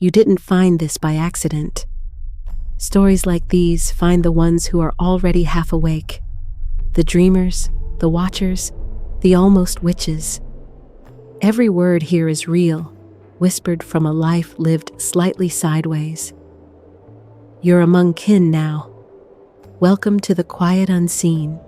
You didn't find this by accident. Stories like these find the ones who are already half awake. The dreamers, the watchers, the almost witches. Every word here is real, whispered from a life lived slightly sideways. You're among kin now. Welcome to the quiet unseen.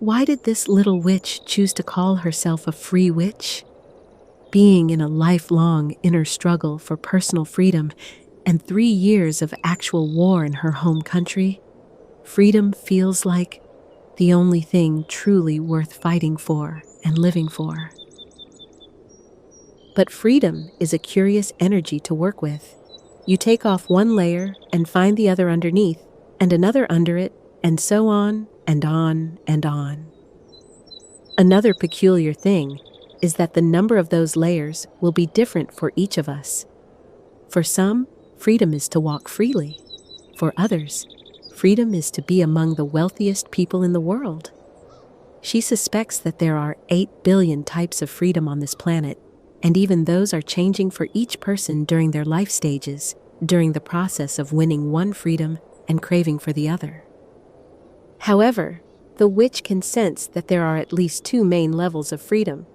Why did this little witch choose to call herself a free witch? Being in a lifelong inner struggle for personal freedom and 3 years of actual war in her home country, freedom feels like the only thing truly worth fighting for and living for. But freedom is a curious energy to work with. You take off one layer and find the other underneath, and another under it, and so on and on and on. Another peculiar thing is that the number of those layers will be different for each of us. For some, freedom is to walk freely. For others, freedom is to be among the wealthiest people in the world. She suspects that there are 8 billion types of freedom on this planet, and even those are changing for each person during their life stages, during the process of winning one freedom and craving for the other. However, the witch can sense that there are at least 2 main levels of freedom.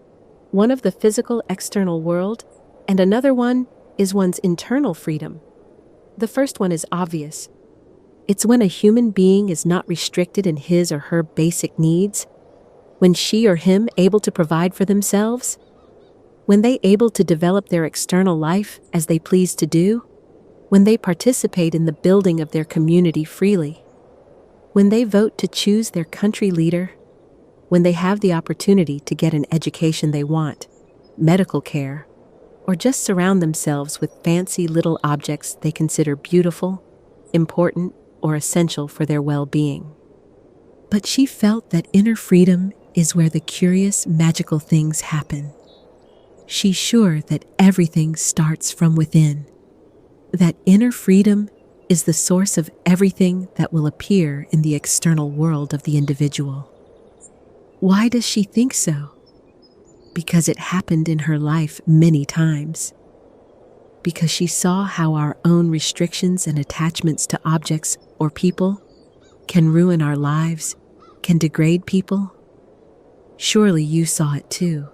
One of the physical external world, and another one is one's internal freedom. The first one is obvious. It's when a human being is not restricted in his or her basic needs, when she or him able to provide for themselves, when they able to develop their external life as they please to do, when they participate in the building of their community freely, when they vote to choose their country leader, when they have the opportunity to get an education they want, medical care, or just surround themselves with fancy little objects they consider beautiful, important, or essential for their well-being. But she felt that inner freedom is where the curious, magical things happen. She's sure that everything starts from within, that inner freedom is the source of everything that will appear in the external world of the individual. Why does she think so? Because it happened in her life many times. Because she saw how our own restrictions and attachments to objects or people can ruin our lives, can degrade people. Surely you saw it too.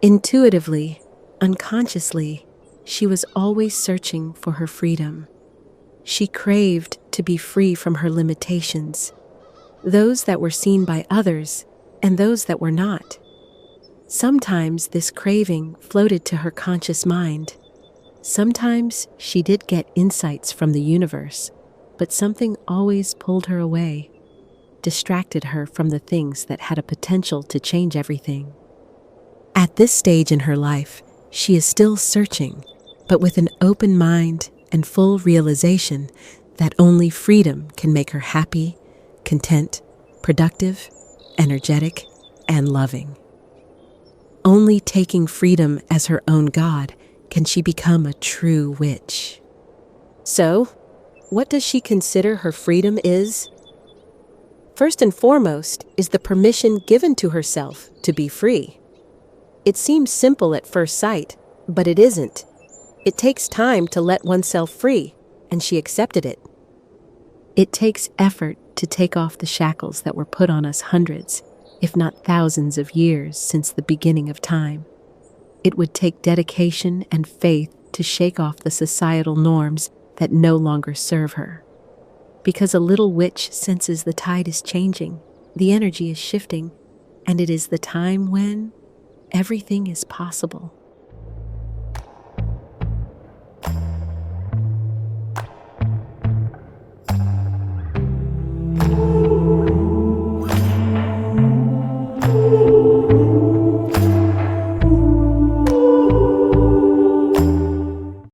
Intuitively, unconsciously, she was always searching for her freedom. She craved to be free from her limitations, those that were seen by others and those that were not. Sometimes this craving floated to her conscious mind. Sometimes she did get insights from the universe, but something always pulled her away, distracted her from the things that had a potential to change everything. At this stage in her life, she is still searching, but with an open mind and full realization that only freedom can make her happy, content, productive, energetic, and loving. Only taking freedom as her own god can she become a true witch. So, what does she consider her freedom is? First and foremost is the permission given to herself to be free. It seems simple at first sight, but it isn't. It takes time to let oneself free, and she accepted it. It takes effort to take off the shackles that were put on us hundreds, if not thousands of years since the beginning of time. It would take dedication and faith to shake off the societal norms that no longer serve her. Because a little witch senses the tide is changing, the energy is shifting, and it is the time when everything is possible.